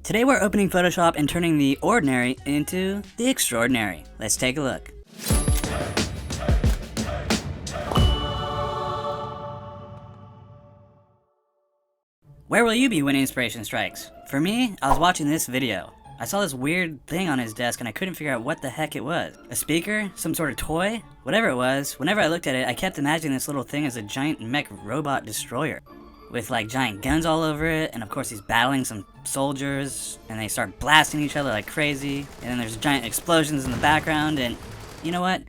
Today we're opening Photoshop and turning the ordinary into the extraordinary. Let's take a look. Where will you be when inspiration strikes? For me, I was watching this video. I saw this weird thing on his desk and I couldn't figure out what the heck it was. A speaker? Some sort of toy? Whatever it was, whenever I looked at it, I kept imagining this little thing as a giant mech robot destroyer. With like giant guns all over it, and of course he's battling some soldiers, and they start blasting each other like crazy, and then there's giant explosions in the background, and you know what?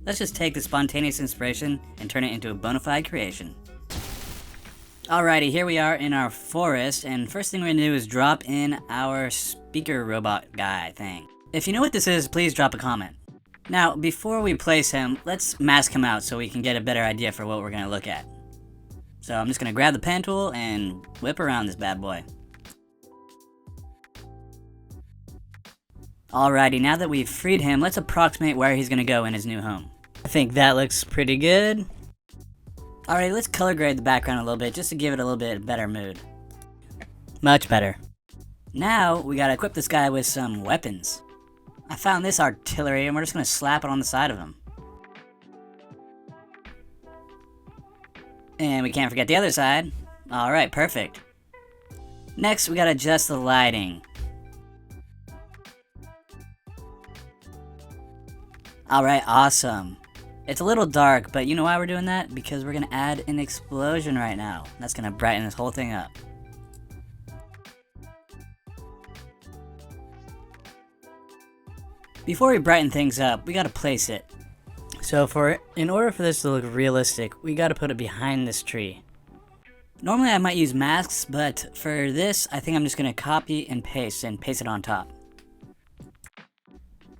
Let's just take the spontaneous inspiration and turn it into a bona fide creation. Alrighty, here we are in our forest, and first thing we're gonna do is drop in our speaker robot guy thing. If you know what this is, please drop a comment. Now, before we place him, let's mask him out so we can get a better idea for what we're gonna look at. So I'm just gonna grab the pen tool and whip around this bad boy. Alrighty, now that we've freed him, let's approximate where he's gonna go in his new home. I think that looks pretty good. Alright, let's color grade the background a little bit just to give it a little bit better mood. Much better. Now, we gotta equip this guy with some weapons. I found this artillery and we're just gonna slap it on the side of him. And we can't forget the other side. Alright, perfect. Next, we gotta adjust the lighting. Alright, awesome. It's a little dark, but you know why we're doing that? Because we're gonna add an explosion right now. That's gonna brighten this whole thing up. Before we brighten things up, we gotta place it. So in order for this to look realistic, we gotta put it behind this tree. Normally I might use masks, but for this, I think I'm just gonna copy and paste it on top.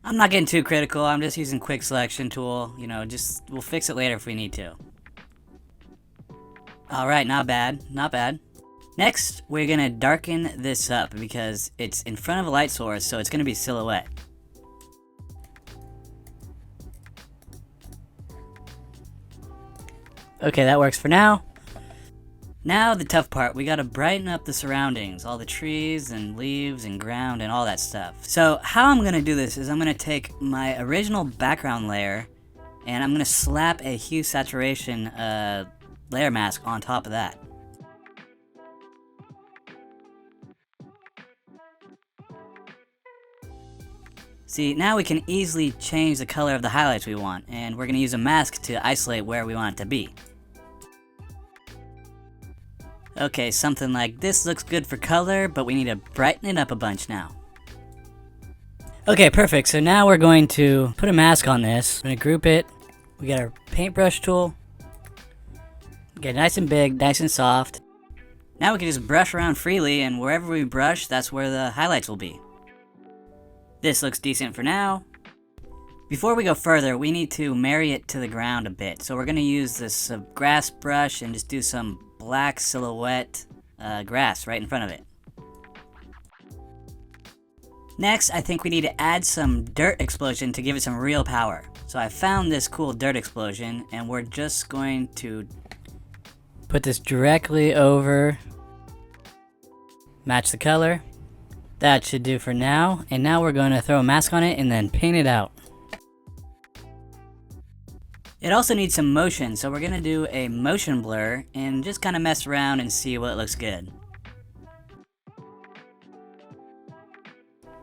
I'm not getting too critical, I'm just using quick selection tool, we'll fix it later if we need to. Alright, not bad, not bad. Next, we're gonna darken this up because it's in front of a light source, so it's gonna be silhouette. Okay, that works for now. Now the tough part, we gotta brighten up the surroundings, all the trees and leaves and ground and all that stuff. So how I'm gonna do this is I'm gonna take my original background layer and I'm gonna slap a hue saturation layer mask on top of that. See, now we can easily change the color of the highlights we want, and we're gonna use a mask to isolate where we want it to be. Okay, something like this looks good for color, but we need to brighten it up a bunch now. Okay, perfect. So now we're going to put a mask on this. We're gonna group it. We got our paintbrush tool. Get nice and big, nice and soft. Now we can just brush around freely, and wherever we brush, that's where the highlights will be. This looks decent for now. Before we go further, we need to marry it to the ground a bit. So we're gonna use this grass brush and just do some black silhouette grass right in front of it. Next, I think we need to add some dirt explosion to give it some real power. So I found this cool dirt explosion, and we're just going to put this directly over, match the color. That should do for now, and now we're going to throw a mask on it and then paint it out. It also needs some motion, so we're gonna do a motion blur and just kind of mess around and see what looks good.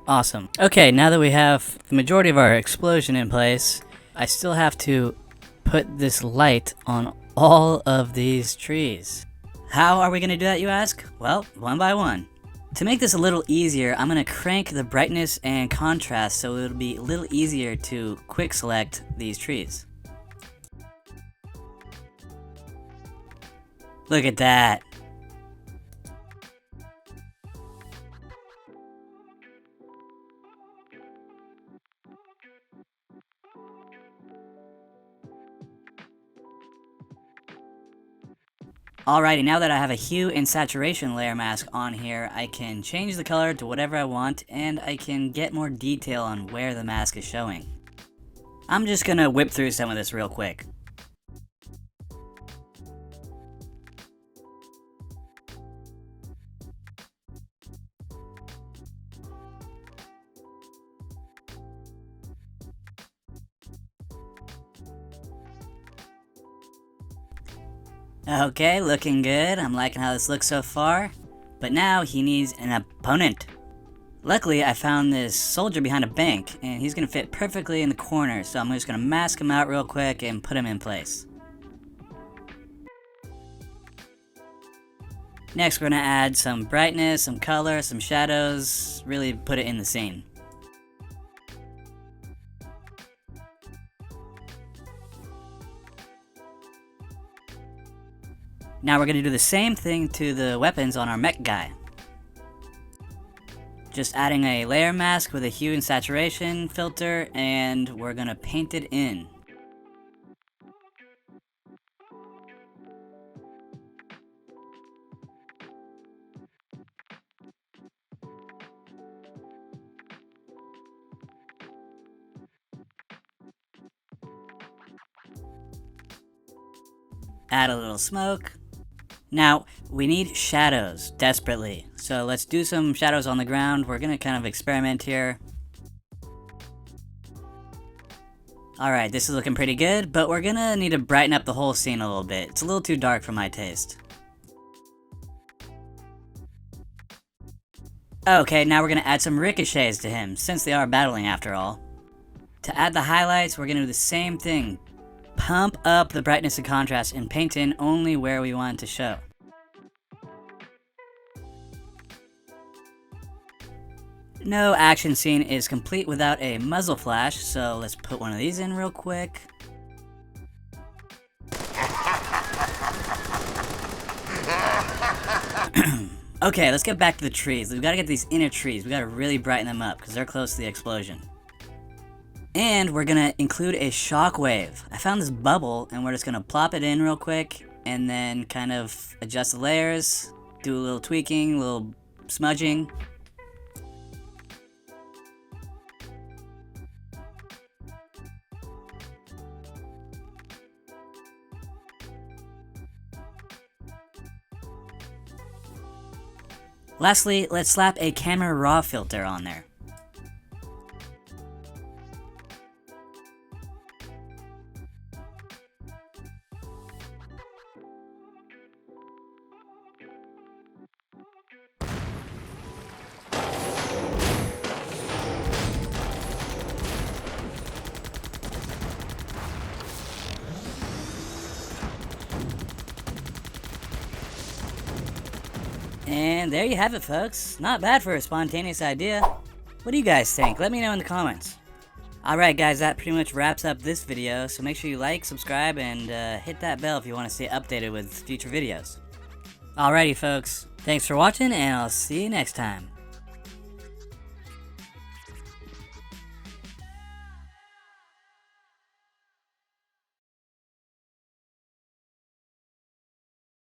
Awesome. Okay, now that we have the majority of our explosion in place, I still have to put this light on all of these trees. How are we gonna do that, you ask? Well, one by one. To make this a little easier, I'm gonna crank the brightness and contrast so it'll be a little easier to quick select these trees. Look at that. Alrighty, now that I have a hue and saturation layer mask on here, I can change the color to whatever I want, and I can get more detail on where the mask is showing. I'm just gonna whip through some of this real quick. Okay, looking good. I'm liking how this looks so far. But now he needs an opponent. Luckily, I found this soldier behind a bank, and he's gonna fit perfectly in the corner, so I'm just gonna mask him out real quick and put him in place. Next, we're gonna add some brightness, some color, some shadows, really put it in the scene. Now we're gonna do the same thing to the weapons on our mech guy. Just adding a layer mask with a hue and saturation filter, and we're gonna paint it in. Add a little smoke. Now, we need shadows, desperately. So let's do some shadows on the ground. We're gonna kind of experiment here. Alright, this is looking pretty good, but we're gonna need to brighten up the whole scene a little bit. It's a little too dark for my taste. Okay, now we're gonna add some ricochets to him, since they are battling after all. To add the highlights, we're gonna do the same thing. Pump up the brightness and contrast and paint in only where we want it to show. No action scene is complete without a muzzle flash, so let's put one of these in real quick. Okay, let's get back to the trees. We've got to get these inner trees. We got to really brighten them up because they're close to the explosion. And we're gonna include a shockwave. I found this bubble and we're just gonna plop it in real quick and then kind of adjust the layers, do a little tweaking, a little smudging. Lastly, let's slap a camera raw filter on there. And there you have it, folks. Not bad for a spontaneous idea. What do you guys think? Let me know in the comments. Alright guys, that pretty much wraps up this video, so make sure you like, subscribe, and hit that bell if you want to stay updated with future videos. Alrighty folks, thanks for watching, and I'll see you next time.